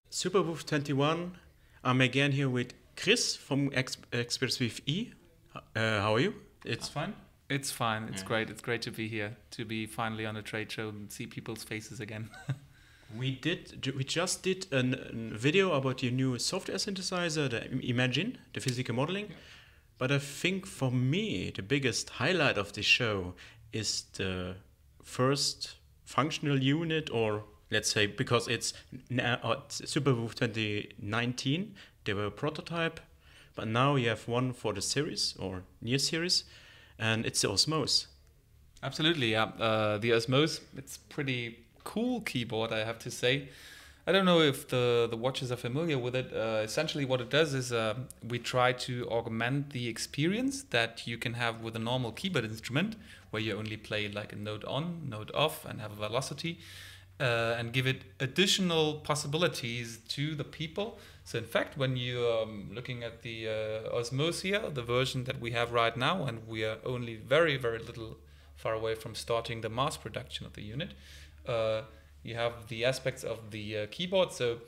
Superbooth 21. I'm again here with Chris from Expressive E. How are you? It's fine. It's fine. It's great. It's great to be here, to be finally on a trade show and see people's faces again. We just did a video about your new software synthesizer, the Imagine, the physical modeling. Yeah. But I think for me, the biggest highlight of the show is the first functional unit, or let's say, because it's now at Superbooth 2019, they were a prototype, but now you have one for the series or near series, and it's the Osmose. Absolutely, yeah. The Osmose, it's pretty cool keyboard, I have to say. I don't know if the watchers are familiar with it. Essentially what it does is we try to augment the experience that you can have with a normal keyboard instrument, where you only play like a note on, note off, and have a velocity. And give it additional possibilities to the people. So in fact, when you're looking at the Osmose here, the version that we have right now, and we are only very, very little far away from starting the mass production of the unit, you have the aspects of the keyboard. So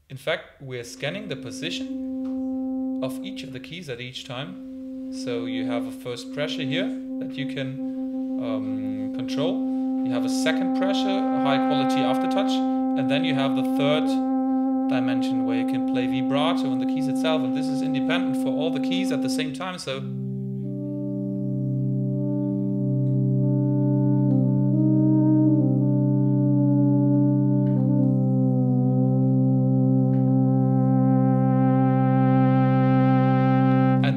in fact, we're scanning the position of each of the keys at each time. So you have a first pressure here that you can control. You have a second pressure, a high quality aftertouch, and then you have the third dimension where you can play vibrato on the keys itself, and this is independent for all the keys at the same time. So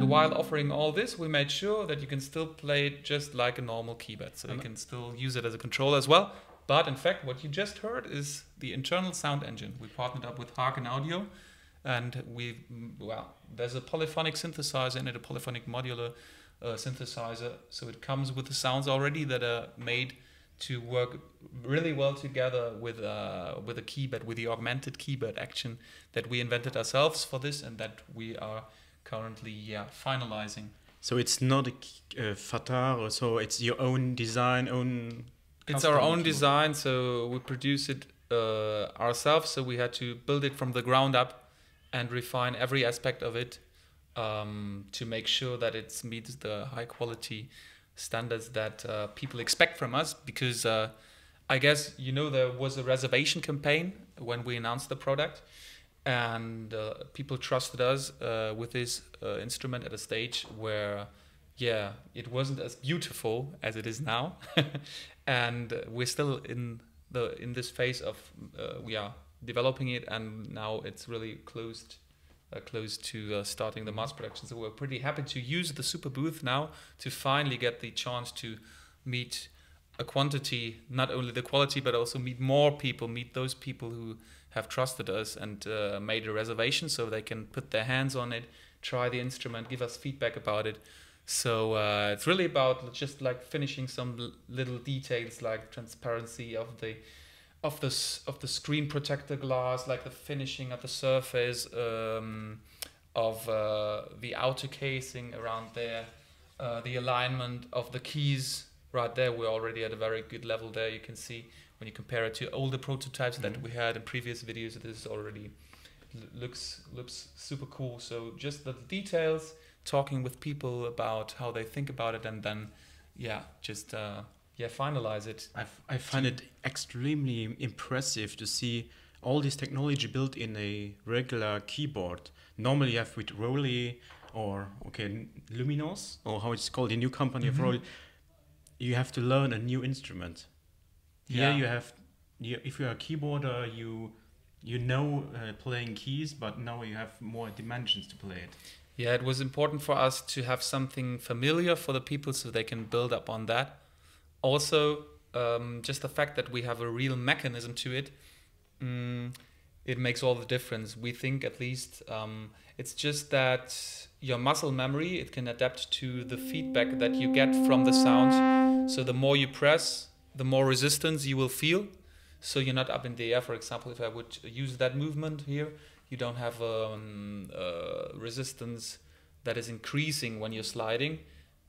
while offering all this, we made sure that you can still play it just like a normal keyboard. So you can still use it as a controller as well. But in fact, what you just heard is the internal sound engine. We partnered up with Haken Audio, and there's a polyphonic synthesizer in it, a polyphonic modular synthesizer. So it comes with the sounds already that are made to work really well together with a keyboard, with the augmented keyboard action that we invented ourselves for this, and that we are currently finalizing. So it's not a Fatar, so it's your own design, It's our own design, so we produce it ourselves, so we had to build it from the ground up and refine every aspect of it to make sure that it meets the high quality standards that people expect from us, because I guess there was a reservation campaign when we announced the product. And people trusted us with this instrument at a stage where, it wasn't as beautiful as it is now, and we're still in this phase of developing it, and now it's really close to starting the mass production. So we're pretty happy to use the Superbooth now to finally get the chance to meet a quantity, not only the quality, but also meet more people, meet those people who have trusted us and made a reservation, so they can put their hands on it, try the instrument, give us feedback about it. So it's really about just like finishing some little details, like transparency of the screen protector glass, like the finishing of the surface of the outer casing around there, the alignment of the keys. Right there, we're already at a very good level there. You can see when you compare it to older prototypes that we had in previous videos, this already looks super cool. So just the details, talking with people about how they think about it, and then finalize it. I find it extremely impressive to see all this technology built in a regular keyboard. Normally you have with Rowley or Luminos, or how it's called, the new company of Rowley. You have to learn a new instrument. Here you have, if you're a keyboarder, you know playing keys, but now you have more dimensions to play it. Yeah, it was important for us to have something familiar for the people so they can build up on that. Also, just the fact that we have a real mechanism to it, it makes all the difference. We think, at least, it's just that your muscle memory, it can adapt to the feedback that you get from the sound. So the more you press, the more resistance you will feel. So you're not up in the air. For example, if I would use that movement here, you don't have resistance that is increasing when you're sliding,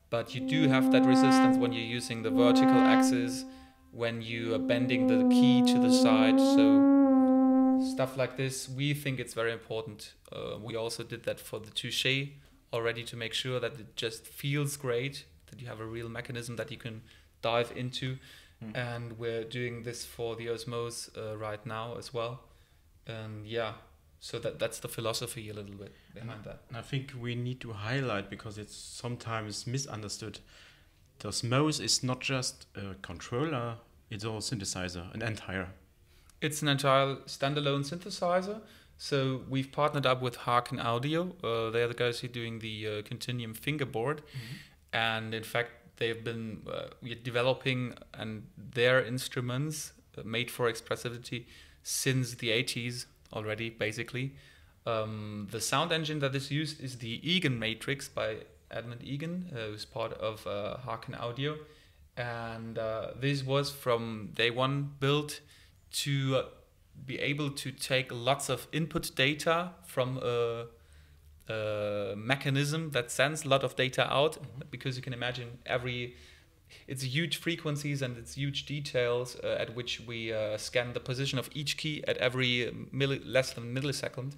but you do have that resistance when you're using the vertical axis, when you are bending the key to the side. So stuff like this, we think it's very important. We also did that for the Touché already to make sure that it just feels great, that you have a real mechanism that you can dive into. And we're doing this for the Osmose right now as well. And yeah, so that's the philosophy a little bit behind that. I think we need to highlight, because it's sometimes misunderstood, the Osmose is not just a controller, it's a synthesizer, an entire. It's an entire standalone synthesizer. So we've partnered up with Haken Audio. They're the guys who are doing the Continuum fingerboard. And in fact, they've been developing their instruments made for expressivity since the 80s already, basically. The sound engine that is used is the EaganMatrix by Edmund Eagan, who's part of Haken Audio. And this was from day one built to be able to take lots of input data from a mechanism that sends a lot of data out, because you can imagine it's huge frequencies and it's huge details at which we scan the position of each key at every less than millisecond.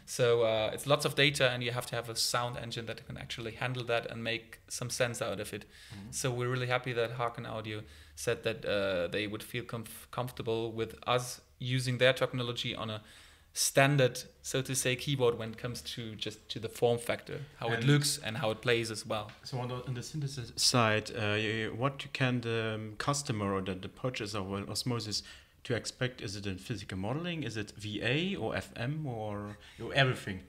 So it's lots of data, and you have to have a sound engine that can actually handle that and make some sense out of it. So we're really happy that Haken Audio said that they would feel comfortable with us using their technology on a standard, so to say, keyboard when it comes to the form factor, how it looks and how it plays as well. So on the synthesis side, what can the customer or the purchaser of Osmosis to expect? Is it in physical modeling? Is it VA or FM or everything?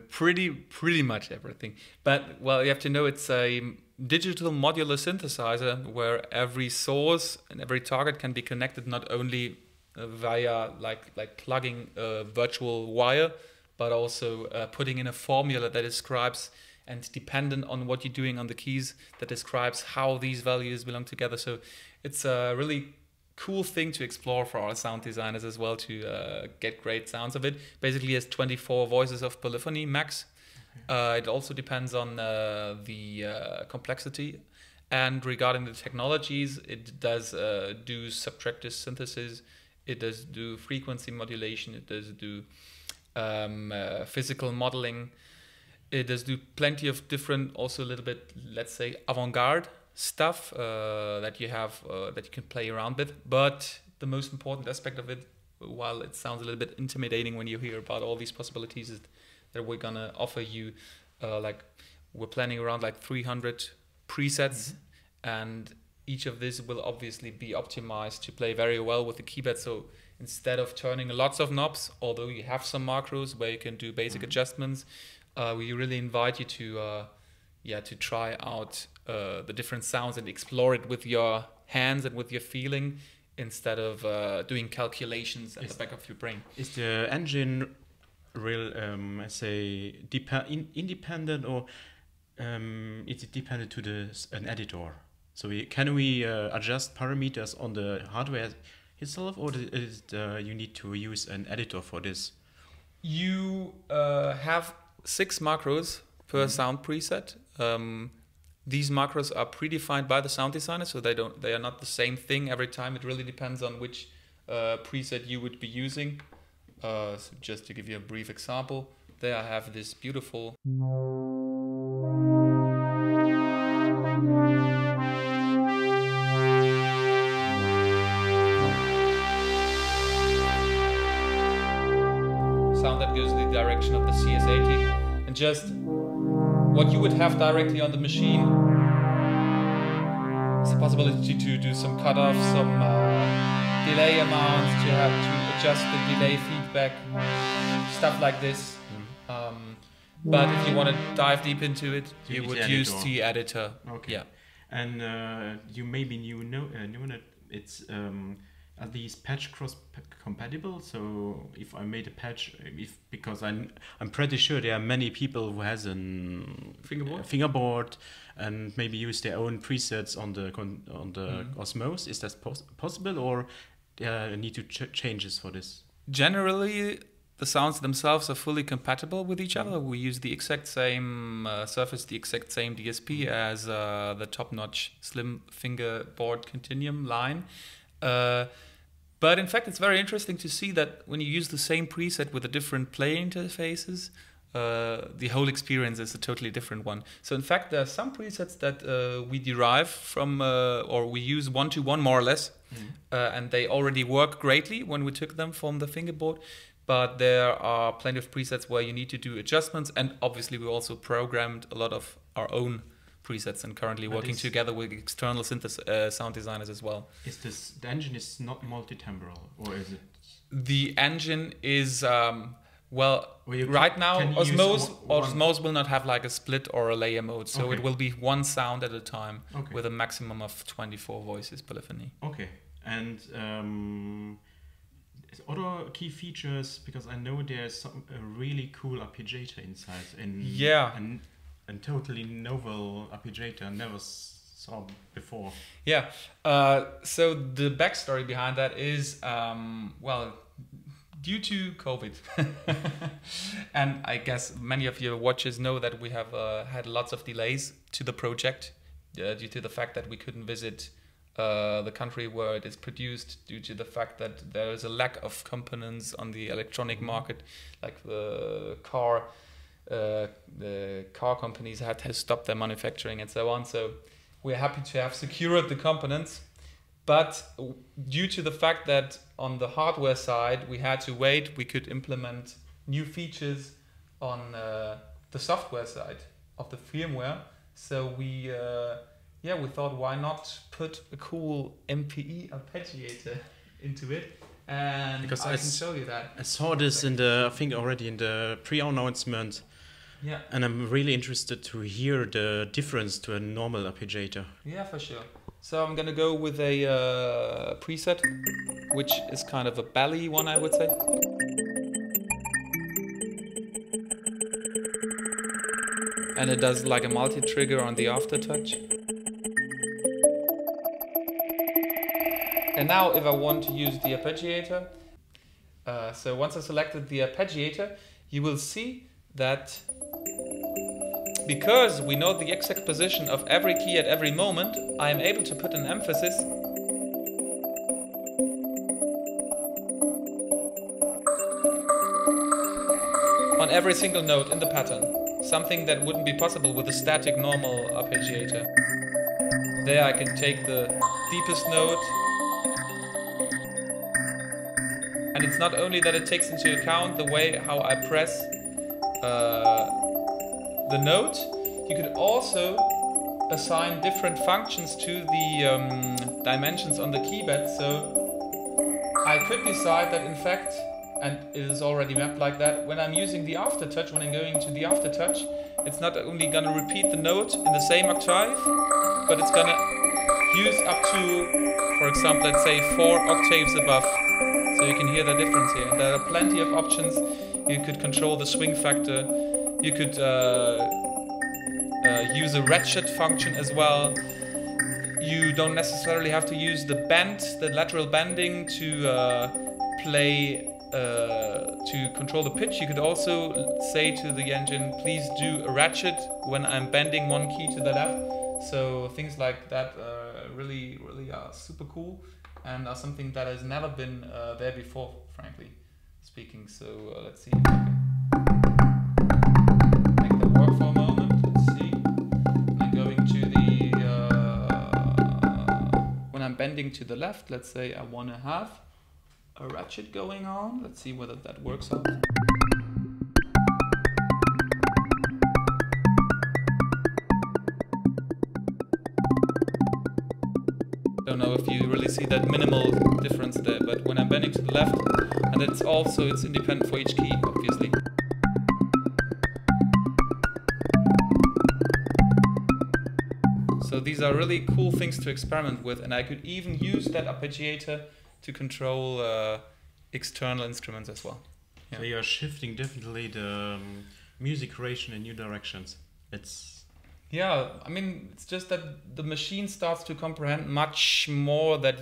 Pretty much everything. But well, you have to know it's a digital modular synthesizer where every source and every target can be connected not only via like plugging a virtual wire, but also putting in a formula that describes, and dependent on what you're doing on the keys, that describes how these values belong together. So it's a really cool thing to explore for our sound designers as well, to get great sounds of it. Basically, it has 24 voices of polyphony max. It also depends on the complexity. And regarding the technologies, it does do subtractive synthesis. It does do frequency modulation. It does do physical modeling. It does do plenty of different, also a little bit, let's say, avant-garde stuff that you have that you can play around with. But the most important aspect of it, while it sounds a little bit intimidating when you hear about all these possibilities, is that we're gonna offer you we're planning around 300 presets, and each of these will obviously be optimized to play very well with the keypad. So instead of turning lots of knobs, although you have some macros where you can do basic adjustments, we really invite you to try out the different sounds and explore it with your hands and with your feeling, instead of doing calculations at the back of your brain. Is the engine real, independent, or is it dependent to an editor? So can we adjust parameters on the hardware itself, or you need to use an editor for this? You have 6 macros per sound preset. These macros are predefined by the sound designer, so they are not the same thing every time. It really depends on which preset you would be using. So just to give you a brief example, there I have this beautiful sound that goes in the direction of the CS80, and just what you would have directly on the machine is the possibility to do some cutoffs, some delay amounts, to have to adjust the delay feedback, stuff like this. But if you want to dive deep into it, you would use the editor. Okay. Yeah. And you maybe know that it's are these patch cross compatible? So if I made a patch, because I'm pretty sure there are many people who has an fingerboard and maybe use their own presets on the Osmose. Is that possible, or there need to changes for this? Generally, the sounds themselves are fully compatible with each other. We use the exact same surface, the exact same DSP as the top-notch slim fingerboard Continuum line. But in fact, it's very interesting to see that when you use the same preset with the different play interfaces, the whole experience is a totally different one. So in fact, there are some presets that we derive from, or we use one-to-one more or less, and they already work greatly when we took them from the fingerboard. But there are plenty of presets where you need to do adjustments, and obviously we also programmed a lot of our own presets and currently working together with external sound designers as well. Is the engine is not multi-timbral, or is it? The engine is right now Osmose will not have like a split or a layer mode, so it will be one sound at a time with a maximum of 24 voices polyphony. Okay, and other key features, because I know there's a really cool arpeggiator inside. And totally novel arpeggiator, never saw before. Yeah, so the backstory behind that is, due to COVID, and I guess many of your watchers know that we have had lots of delays to the project due to the fact that we couldn't visit the country where it is produced, due to the fact that there is a lack of components on the electronic market, like the car companies had to stop their manufacturing and so on. So we're happy to have secured the components, but due to the fact that on the hardware side we had to wait, we could implement new features on the software side of the firmware. So we thought, why not put a cool MPE arpeggiator into it? And because I can show you that. I saw this already in the pre-announcement. Yeah. And I'm really interested to hear the difference to a normal arpeggiator. Yeah, for sure. So I'm gonna go with a preset, which is kind of a belly one, I would say. And it does like a multi-trigger on the aftertouch. And now if I want to use the arpeggiator, so once I selected the arpeggiator, you will see that because we know the exact position of every key at every moment, I am able to put an emphasis on every single note in the pattern, something that wouldn't be possible with a static normal arpeggiator. There I can take the deepest note, and it's not only that it takes into account the way how I press the note, you could also assign different functions to the dimensions on the keypad. So I could decide that in fact, and it is already mapped like that, when I'm using the aftertouch, when I'm going to the aftertouch, it's not only gonna repeat the note in the same octave, but it's gonna use up to, for example, let's say 4 octaves above. So you can hear the difference here. There are plenty of options. You could control the swing factor. You could use a ratchet function as well. You don't necessarily have to use the bend, the lateral bending to play, to control the pitch. You could also say to the engine, please do a ratchet when I'm bending one key to the left. So things like that really are super cool and are something that has never been there before, frankly speaking. So let's see if I can make that work for a moment. Let's see. I'm going to the when I'm bending to the left, let's say I want to have a ratchet going on. Let's see whether that works out. Don't know if you really see that minimal difference there, but when I'm bending to the left, and it's independent for each key, obviously. So these are really cool things to experiment with, and I could even use that arpeggiator to control external instruments as well. Yeah. So you are shifting definitely the music creation in new directions. Yeah, I mean, it's just that the machine starts to comprehend much more that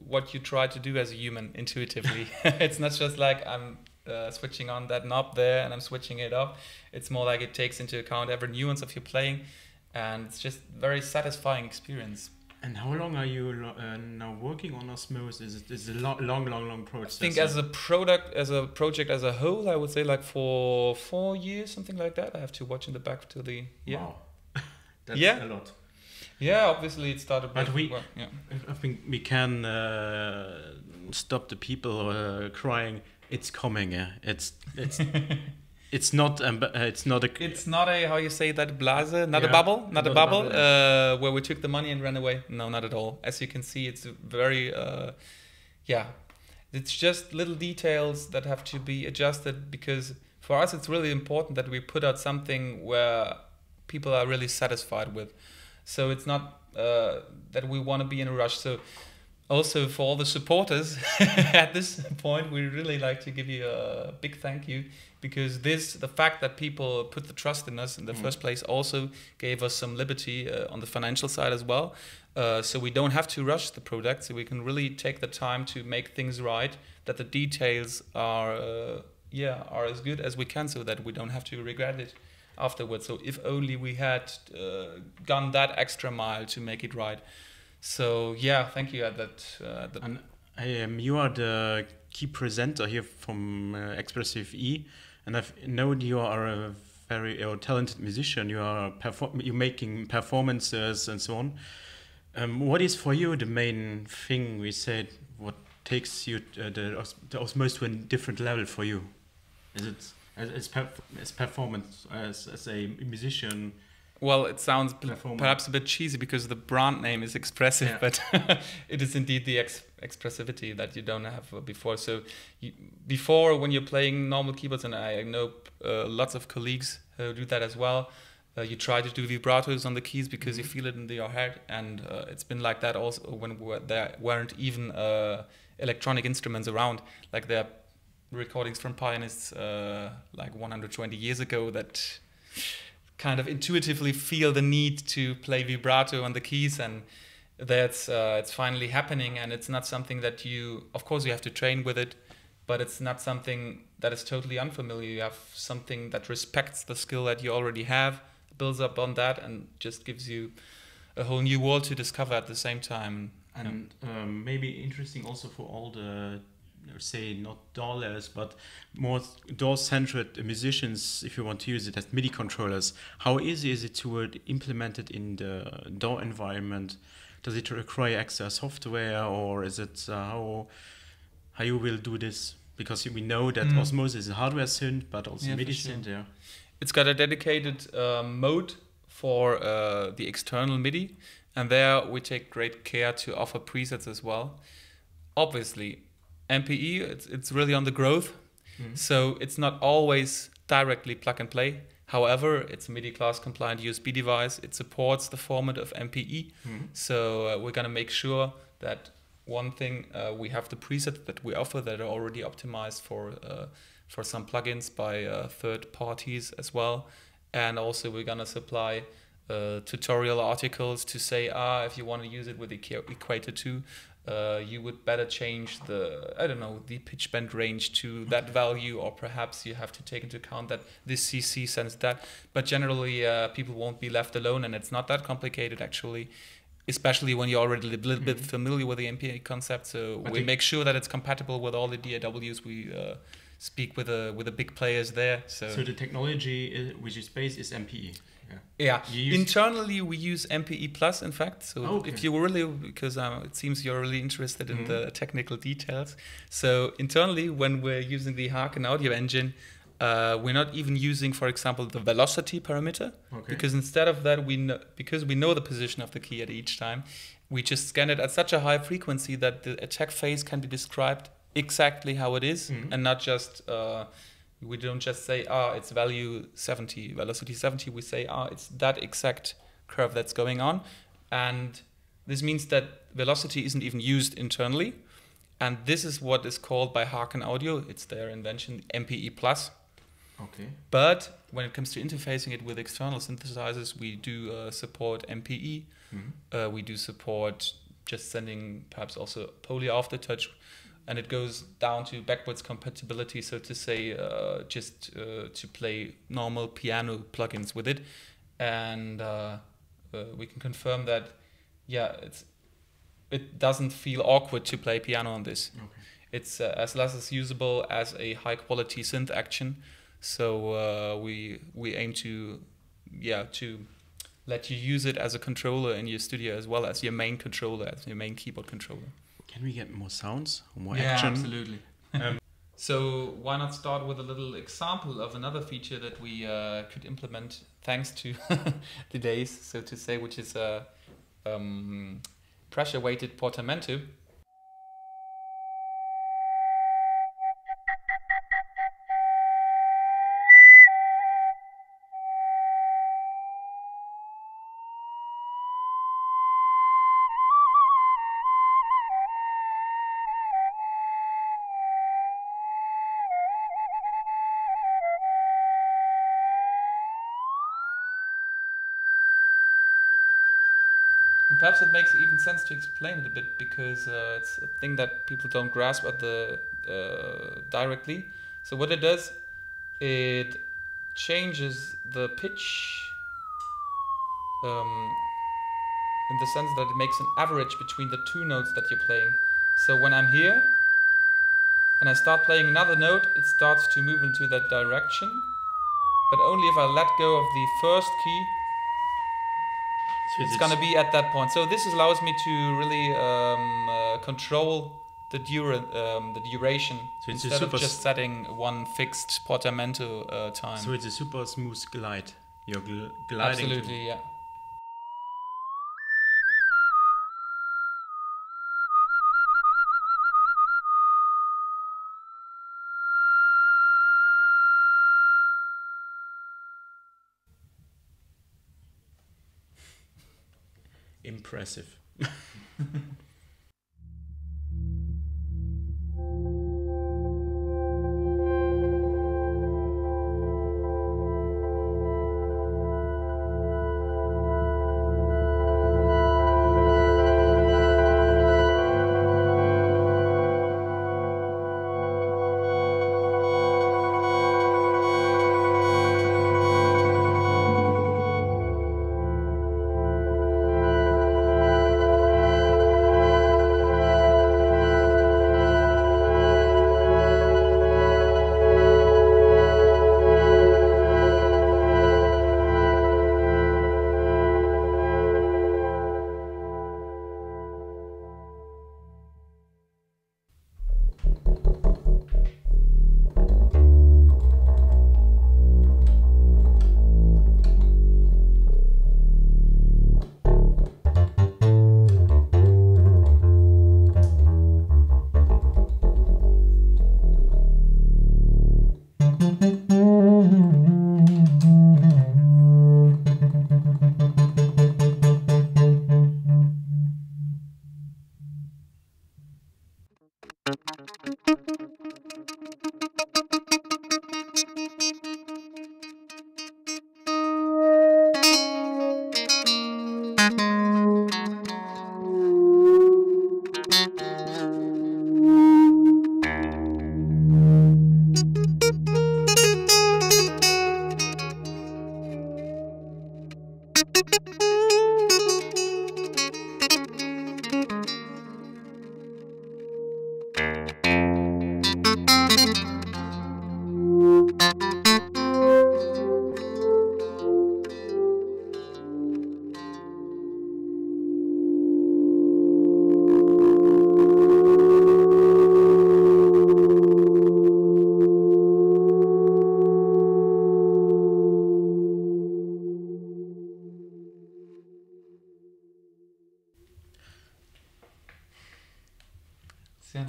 what you try to do as a human intuitively. It's not just like I'm switching on that knob there and I'm switching it up. It's more like it takes into account every nuance of your playing, and it's just very satisfying experience. And how long are you now working on Osmose? Is it a long process? I think as a project as a whole, I would say like for 4 years, something like that. I have to watch in the back to the Wow. That's a lot. Yeah, obviously it started. But I think we can stop the people crying. It's coming. It's not a how you say that, blase, not a bubble, where we took the money and ran away. No, not at all. As you can see, it's very it's just little details that have to be adjusted, because for us it's really important that we put out something where people are really satisfied with. So it's not that we want to be in a rush. So also for all the supporters at this point, we really like to give you a big thank you, because the fact that people put the trust in us in the first place also gave us some liberty on the financial side as well. So we don't have to rush the product, so we can really take the time to make things right, that the details are as good as we can, so that we don't have to regret it afterwards. So if only we had gone that extra mile to make it right. So yeah, thank you. You are the key presenter here from Expressive E, and I've known you are a very talented musician. You're making performances and so on. What is for you the main thing we said? What takes you the Osmose to a different level for you? Is it as performance as a musician? Well, it sounds perhaps a bit cheesy because the brand name is Expressive, but it is indeed the expressivity that you don't have before. So before, when you're playing normal keyboards, and I know lots of colleagues who do that as well, you try to do vibratos on the keys because you feel it in your head, and it's been like that also when there weren't even electronic instruments around. Like there are recordings from pianists like 120 years ago that kind of intuitively feel the need to play vibrato on the keys, and that's it's finally happening. And it's not something that of course you have to train with it, but it's not something that is totally unfamiliar. You have something that respects the skill that you already have, builds up on that, and just gives you a whole new world to discover at the same time. And maybe interesting also for all the, say, not dollars, but more DAW-centered musicians, if you want to use it as MIDI controllers. How easy is it to implement it in the DAW environment? Does it require extra software, or is it how you will do this? Because we know that Osmose is a hardware synth, but also MIDI synth. Yeah, it's got a dedicated mode for the external MIDI, and there we take great care to offer presets as well. Obviously, MPE, it's really on the growth, so it's not always directly plug and play. However, it's a MIDI class compliant USB device. It supports the format of MPE, so we're gonna make sure that one thing, we have the presets that we offer that are already optimized for some plugins by third parties as well, and also we're gonna supply tutorial articles to say, if you want to use it with Equator 2, you would better change the pitch bend range to that value, or perhaps you have to take into account that this CC sends that. But generally, people won't be left alone, and it's not that complicated actually, especially when you're already a little bit familiar with the MPE concept. So we make sure that it's compatible with all the DAWs. We speak with the big players there. So the technology which is based is MPE. Yeah. Internally we use MPE Plus, in fact. So if you really, because it seems you're really interested in the technical details. So internally, when we're using the Haken audio engine, we're not even using, for example, the velocity parameter, because instead of that, because we know the position of the key at each time, we just scan it at such a high frequency that the attack phase can be described exactly how it is, and not just we don't just say it's value 70, velocity 70. We say it's that exact curve that's going on, and this means that velocity isn't even used internally. And this is what is called by Haken Audio, it's their invention, MPE Plus. Okay. But when it comes to interfacing it with external synthesizers, we do support MPE. We do support just sending perhaps also poly aftertouch, and it goes down to backwards compatibility, so to say, just to play normal piano plugins with it. And we can confirm that, yeah, it doesn't feel awkward to play piano on this. Okay. It's as less as usable as a high quality synth action. So we aim to let you use it as a controller in your studio as well as your main controller, as your main keyboard controller. Can we get more sounds, more action? Yeah, absolutely. So why not start with a little example of another feature that we could implement thanks to the days, so to say, which is a pressure-weighted portamento. And perhaps it makes even sense to explain it a bit, because it's a thing that people don't grasp at the directly. So what it does, it changes the pitch in the sense that it makes an average between the two notes that you're playing. So when I'm here and I start playing another note, it starts to move into that direction, but only if I let go of the first key. So it's going to be at that point. So this allows me to really control the duration, so it's instead of just setting one fixed portamento time. So it's a super smooth glide. You're gliding. Absolutely, yeah. Impressive.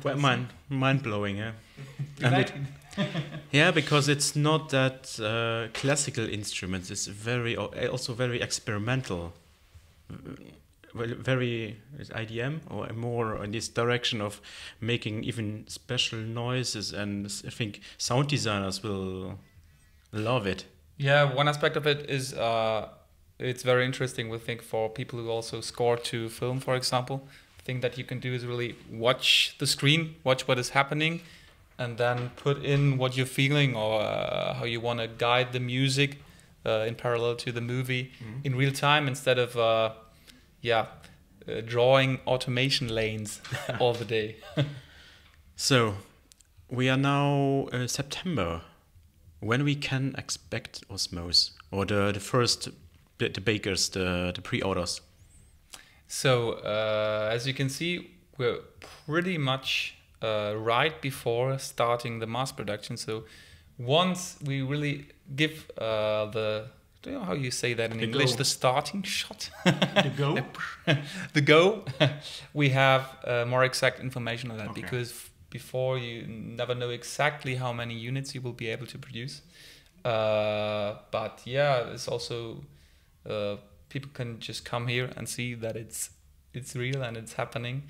Quite mind-blowing, yeah. Yeah, because it's not that classical instruments. It's also very experimental. very IDM or more in this direction of making even special noises, and I think sound designers will love it. Yeah, one aspect of it is it's very interesting, we think, for people who also score to film, for example. The thing that you can do is really watch the screen, watch what is happening, and then put in what you're feeling or how you want to guide the music in parallel to the movie in real time, instead of drawing automation lanes all the day. So we are now September. When we can expect Osmose or the first the bakers, the pre-orders? So as you can see, we're pretty much right before starting the mass production. So once we really give the, do you know how you say that in English? The starting shot. The go. The go. We have more exact information on that, because before you never know exactly how many units you will be able to produce. But yeah, it's also people can just come here and see that it's real and it's happening.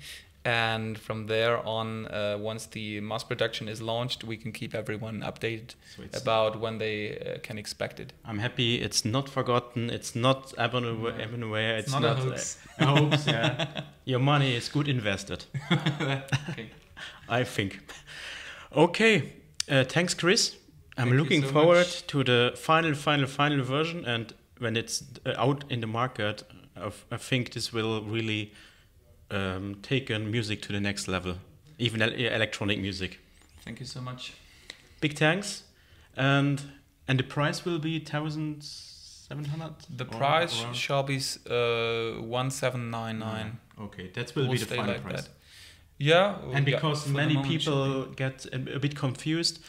And from there on, once the mass production is launched, we can keep everyone updated about when they can expect it. I'm happy it's not forgotten. It's not everywhere. It's not a hoax. A hoax, yeah. Your money is good invested. Okay. I think. Okay. Thanks, Chris. I'm looking so forward much. to the final version. And when it's out in the market, I think this will really taken music to the next level, even electronic music. Thank you so much. Big thanks. And the price will be 1,700. The price shall be 1,799. Okay, that will be the final price. That. Yeah, and because many people get a bit confused,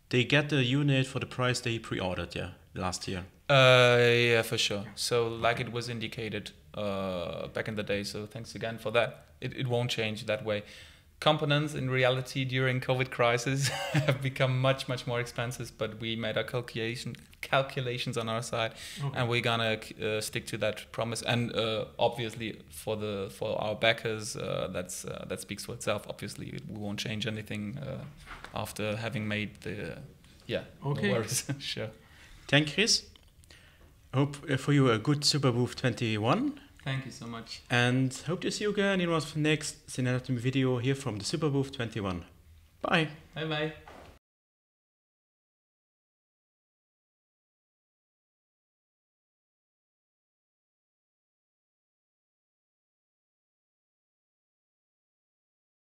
they get the unit for the price they pre-ordered last year. Yeah, for sure. So like it was indicated back in the day. So thanks again for that. It won't change that way. Components in reality during COVID crisis have become much more expensive, but we made our calculations on our side, and we're gonna stick to that promise. And obviously for our backers, that speaks for itself. Obviously we won't change anything after having made the no worries. Sure. Thank you, Chris. Hope for you a good Superbooth 21. Thank you so much. And hope to see you again in our next Synanatomy video here from the Superbooth 21. Bye. Bye bye.